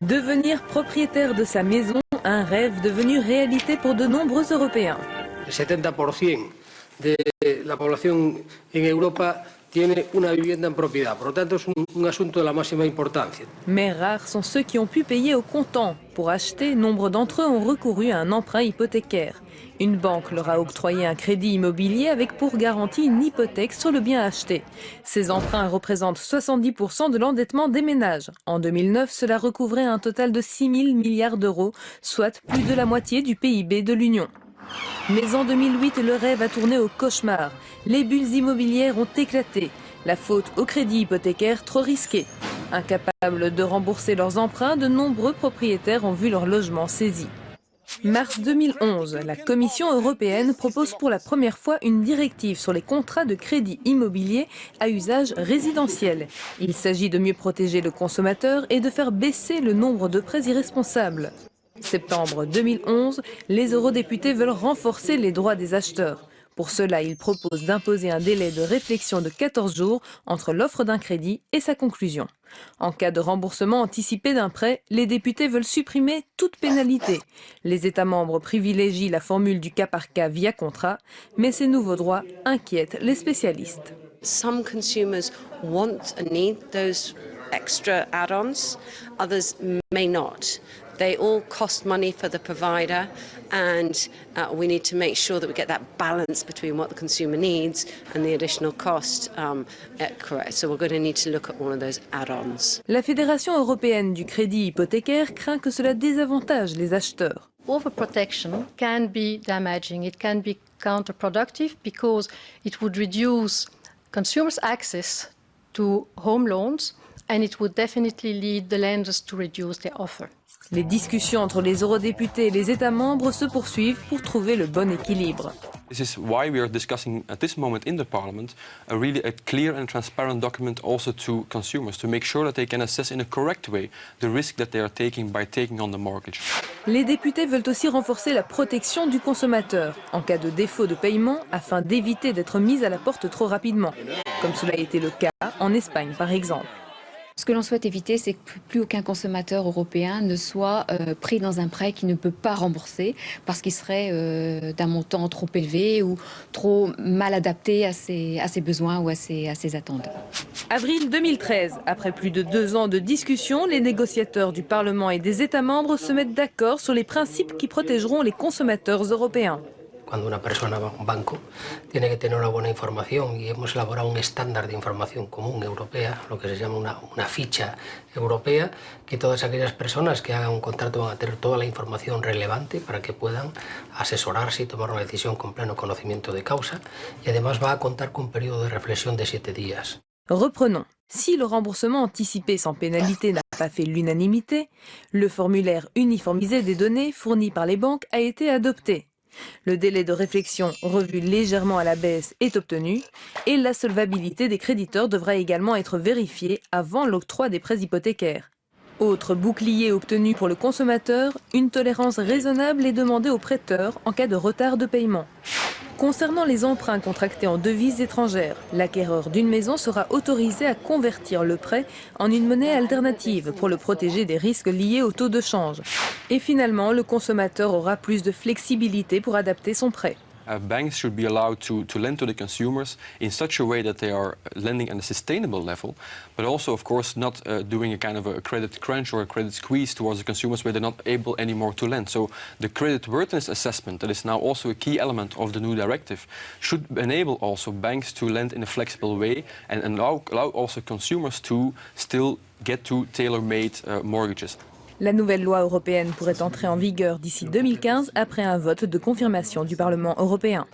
Devenir propriétaire de sa maison, un rêve devenu réalité pour de nombreux Européens. El 70% de la población en Europa tiene una vivienda en propiedad. Por lo tanto, es un asunto de la máxima importancia. Mais rares sont ceux qui ont pu payer au comptant. Pour acheter, nombre d'entre eux ont recouru à un emprunt hypothécaire. Une banque leur a octroyé un crédit immobilier avec pour garantie une hypothèque sur le bien acheté. Ces emprunts représentent 70% de l'endettement des ménages. En 2009, cela recouvrait un total de 6 000 milliards d'euros, soit plus de la moitié du PIB de l'Union. Mais en 2008, le rêve a tourné au cauchemar. Les bulles immobilières ont éclaté. La faute au crédit hypothécaire trop risqué. Incapables de rembourser leurs emprunts, de nombreux propriétaires ont vu leur logement saisi. Mars 2011, la Commission européenne propose pour la première fois une directive sur les contrats de crédit immobilier à usage résidentiel. Il s'agit de mieux protéger le consommateur et de faire baisser le nombre de prêts irresponsables. Septembre 2011, les eurodéputés veulent renforcer les droits des acheteurs. Pour cela, ils proposent d'imposer un délai de réflexion de 14 jours entre l'offre d'un crédit et sa conclusion. En cas de remboursement anticipé d'un prêt, les députés veulent supprimer toute pénalité. Les États membres privilégient la formule du cas par cas via contrat, mais ces nouveaux droits inquiètent les spécialistes. Some consumers want and need those extra add-ons, others may not. They all cost money for the provider, and we need to make sure that we get that balance between what the consumer needs and the additional cost correct. So we're going to need to look at all of those add-ons. La Fédération européenne du crédit hypothécaire craint que cela désavantage les acheteurs. Overprotection can be damaging. It can be counterproductive because it would reduce consumers' access to home loans, and it would definitely lead the lenders to reduce their offer. Les discussions entre les eurodéputés et les États membres se poursuivent pour trouver le bon équilibre. This is why we are discussing at this moment in the Parliament a clear and transparent document also to consumers to make sure that they can assess in a correct way the risk that they are taking by taking on the mortgage. Les députés veulent aussi renforcer la protection du consommateur en cas de défaut de paiement afin d'éviter d'être mis à la porte trop rapidement, comme cela a été le cas en Espagne par exemple. Ce que l'on souhaite éviter, c'est que plus aucun consommateur européen ne soit pris dans un prêt qu'il ne peut pas rembourser parce qu'il serait d'un montant trop élevé ou trop mal adapté à ses besoins ou à ses attentes. Avril 2013, après plus de 2 ans de discussion, les négociateurs du Parlement et des États membres se mettent d'accord sur les principes qui protégeront les consommateurs européens. Cuando una persona va a un banco, tiene que tener una buena información y hemos elaborado un estándar de información común europea, lo que se llama una ficha europea, que todas aquellas personas que hagan un contrato van a tener toda la información relevante para que puedan asesorarse y tomar una decisión con pleno conocimiento de causa, y además va a contar con un periodo de reflexión de 7 días. Reprenons. Si le remboursement anticipé sans pénalité n'a pas fait l'unanimité, le formulaire uniformisé des données fournies par les banques a été adopté. Le délai de réflexion, revu légèrement à la baisse, est obtenu et la solvabilité des créditeurs devra également être vérifiée avant l'octroi des prêts hypothécaires. Autre bouclier obtenu pour le consommateur, une tolérance raisonnable est demandée aux prêteurs en cas de retard de paiement. Concernant les emprunts contractés en devises étrangères, l'acquéreur d'une maison sera autorisé à convertir le prêt en une monnaie alternative pour le protéger des risques liés au taux de change. Et finalement, le consommateur aura plus de flexibilité pour adapter son prêt. Banks should be allowed to lend to the consumers in such a way that they are lending at a sustainable level, but also, of course, not doing a kind of a credit crunch or a credit squeeze towards the consumers where they're not able anymore to lend. So the creditworthiness assessment, that is now also a key element of the new directive, should enable also banks to lend in a flexible way and allow also consumers to still get to tailor-made mortgages. La nouvelle loi européenne pourrait entrer en vigueur d'ici 2015 après un vote de confirmation du Parlement européen.